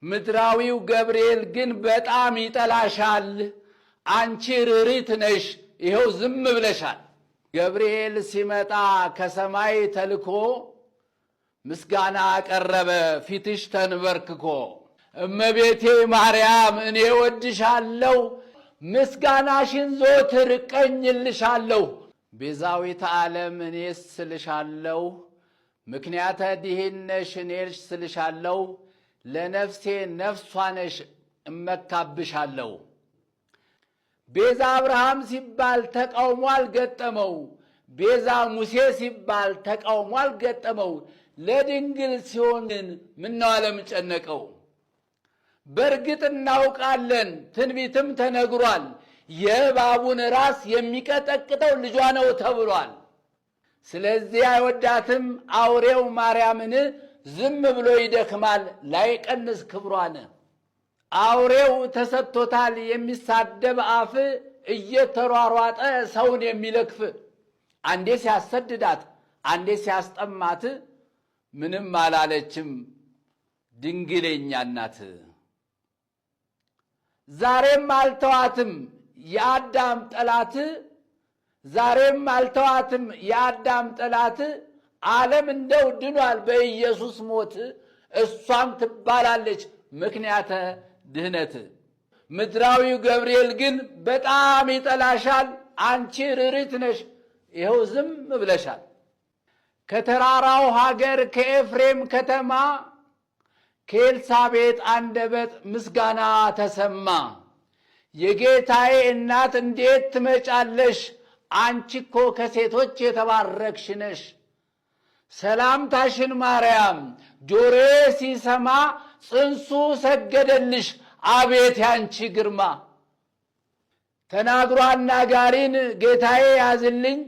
ምድራዊው ገብርኤል ግን በጣም ይጠላሻል። አንቺ ርሪት ነሽ፣ ይኸው ዝም ብለሻል። ገብርኤል ሲመጣ ከሰማይ ተልኮ ምስጋና አቀረበ ፊትሽ ተንበርክኮ። እመቤቴ ማርያም እኔ ወድሻለሁ፣ ምስጋናሽን ዘወትር እቀኝልሻለሁ። ቤዛዊተ ዓለም እኔስ ስልሻለሁ፣ ምክንያተ ድኅነትሽ እኔሽ ስልሻለሁ። ለነፍሴ ነፍሷ ነሽ እመካብሻለሁ። ቤዛ አብርሃም ሲባል ተቃውሞ አልገጠመው፣ ቤዛ ሙሴ ሲባል ተቃውሞ አልገጠመው። ለድንግል ሲሆን ግን ምነው ዓለም ጨነቀው? በእርግጥ እናውቃለን፣ ትንቢትም ተነግሯል፣ የእባቡን ራስ የሚቀጠቅጠው ልጇ ነው ተብሏል። ስለዚህ አይወዳትም አውሬው ማርያምን፣ ዝም ብሎ ይደክማል ላይቀንስ ክብሯን። አውሬው ተሰጥቶታል የሚሳደብ አፍ፣ እየተሯሯጠ ሰውን የሚለክፍ። አንዴ ሲያሰድዳት አንዴ ሲያስጠማት፣ ምንም አላለችም ድንግሌኛ እናት። ዛሬም አልተዋትም የአዳም ጠላት፣ ዛሬም አልተዋትም የአዳም ጠላት። ዓለም እንደው ድኗል በኢየሱስ ሞት፣ እሷም ትባላለች ምክንያተ ድኅነት። ምድራዊው ገብርኤል ግን በጣም ይጠላሻል። አንቺ ርሪት ነሽ፣ ይኸው ዝም ብለሻል። ከተራራው ሀገር ከኤፍሬም ከተማ፣ ከኤልሳቤጥ አንደበት ምስጋና ተሰማ። የጌታዬ እናት እንዴት ትመጫለሽ? አንቺ እኮ ከሴቶች የተባረክሽ ነሽ። ሰላምታሽን ማርያም ጆሮዬ ሲሰማ፣ ጽንሱ ሰገደልሽ አቤት ያንቺ ግርማ። ተናግሮ አናጋሪን ጌታዬ ያዝልኝ፣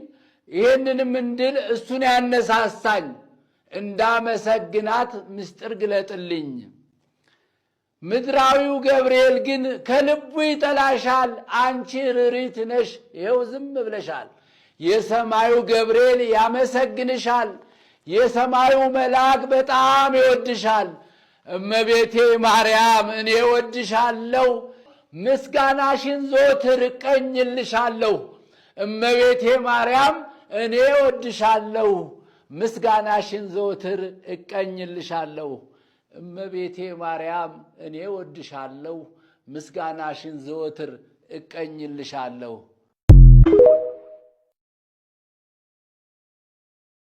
ይህንንም እንድል እሱን ያነሳሳኝ። እንዳመሰግናት ምስጢር ግለጥልኝ። ምድራዊው ገብርኤል ግን ከልቡ ይጠላሻል። አንቺ ርሪት ነሽ፣ ይኸው ዝም ብለሻል። የሰማዩ ገብርኤል ያመሰግንሻል፣ የሰማዩ መልአክ በጣም ይወድሻል። እመቤቴ ማርያም እኔ ወድሻለሁ፣ ምስጋናሽን ዘወትር እቀኝልሻለሁ። እመቤቴ ማርያም እኔ ወድሻለሁ፣ ምስጋናሽን ዘወትር እቀኝልሻለሁ። እመቤቴ ማርያም እኔ ወድሻለሁ፣ ምስጋናሽን ዘወትር እቀኝልሻለሁ።